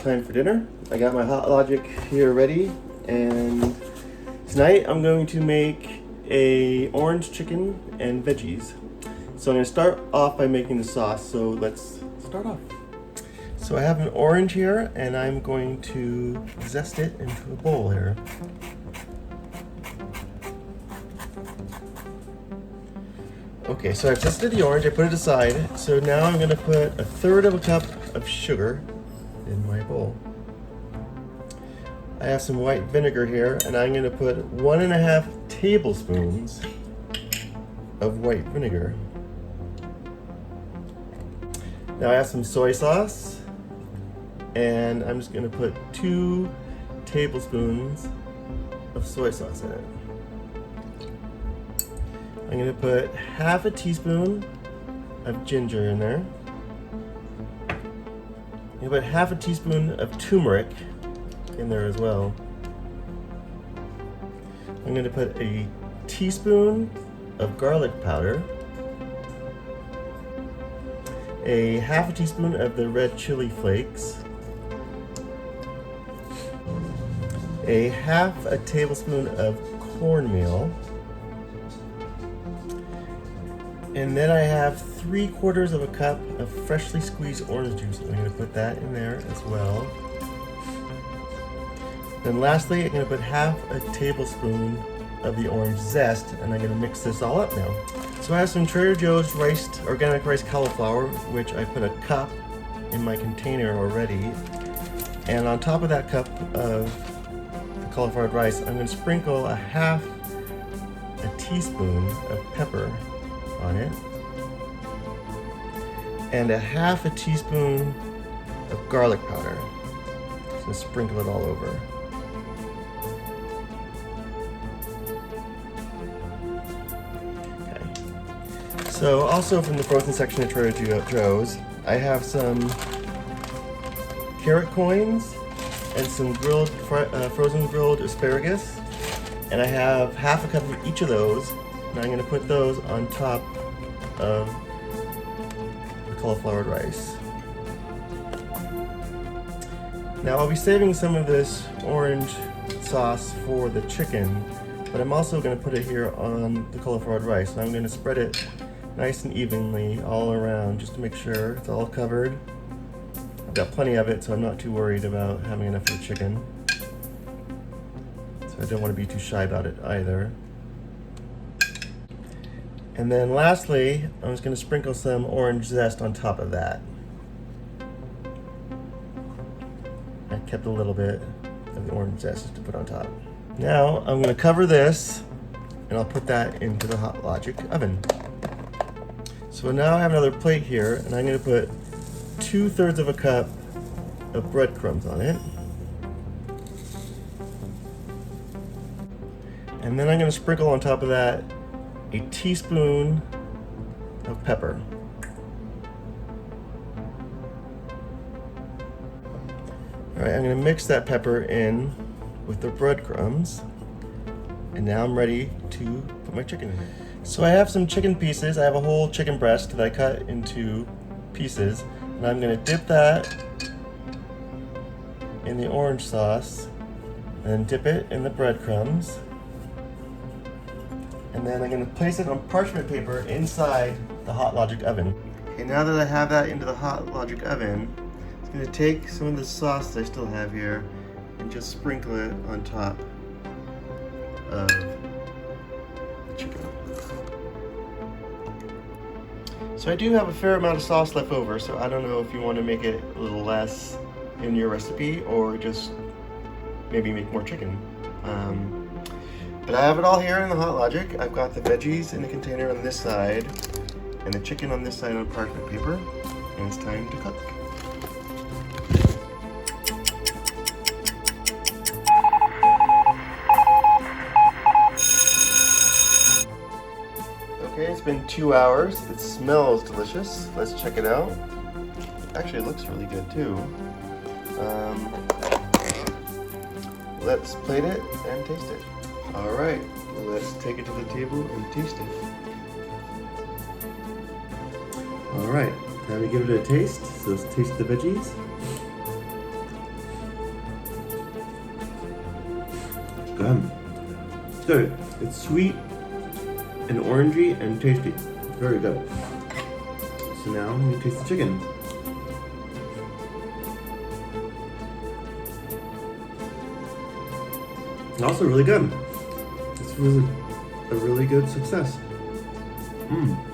time for dinner. I got my Hot Logic here ready, and tonight I'm going to make a orange chicken and veggies. So I'm going to start off by making the sauce, so let's start off. So I have an orange here, and I'm going to zest it into a bowl here. Okay, so I've zested the orange, I put it aside. So now I'm going to put 1/3 of a cup of sugar in my bowl. I have some white vinegar here, and I'm going to put 1.5 tablespoons of white vinegar. Now I have some soy sauce, and I'm just going to put 2 tablespoons of soy sauce in it. I'm going to put 1/2 teaspoon of ginger in there. I'm going to put 1/2 teaspoon of turmeric in there as well. I'm going to put a teaspoon of garlic powder, a 1/2 teaspoon of the red chili flakes, a 1/2 tablespoon of cornmeal, and then I have 3/4 of a cup of freshly squeezed orange juice. I'm going to put that in there as well. Then lastly, I'm going to put 1/2 tablespoon of the orange zest, and I'm going to mix this all up now. So I have some Trader Joe's organic rice cauliflower, which I put a cup in my container already. And on top of that cup of cauliflower rice, I'm going to sprinkle 1/2 teaspoon of pepper on it, and 1/2 teaspoon of garlic powder. Just sprinkle it all over. Okay. So also from the frozen section at Trader Joe's, I have some carrot coins and some frozen grilled asparagus, and I have 1/2 cup of each of those. And I'm going to put those on top of the cauliflower rice. Now I'll be saving some of this orange sauce for the chicken, but I'm also going to put it here on the cauliflower rice. So I'm going to spread it nice and evenly all around just to make sure it's all covered. I've got plenty of it, so I'm not too worried about having enough for the chicken. So I don't want to be too shy about it either. And then lastly, I'm just going to sprinkle some orange zest on top of that. I kept a little bit of the orange zest to put on top. Now I'm going to cover this, and I'll put that into the Hot Logic oven. So now I have another plate here, and I'm going to put 2/3 of a cup of breadcrumbs on it. And then I'm going to sprinkle on top of that a teaspoon of pepper. All right, I'm going to mix that pepper in with the breadcrumbs, and now I'm ready to put my chicken in it. So I have some chicken pieces. I have a whole chicken breast that I cut into pieces, and I'm going to dip that in the orange sauce, and then dip it in the breadcrumbs. And then I'm going to place it on parchment paper inside the Hot Logic oven. Okay, now that I have that into the Hot Logic oven, I'm going to take some of the sauce that I still have here and just sprinkle it on top of the chicken. So I do have a fair amount of sauce left over, so I don't know if you want to make it a little less in your recipe or just maybe make more chicken. But I have it all here in the Hot Logic. I've got the veggies in the container on this side and the chicken on this side on parchment paper, and it's time to cook. Okay, it's been 2 hours. It smells delicious. Let's check it out. Actually, it looks really good too. Let's plate it and taste it. All right, let's take it to the table and taste it. All right, time to give it a taste. So let's taste the veggies. good. It's good. It's sweet and orangey and tasty. It's very good. So now let me taste the chicken. It's also really good. This was a really good success. Mmm.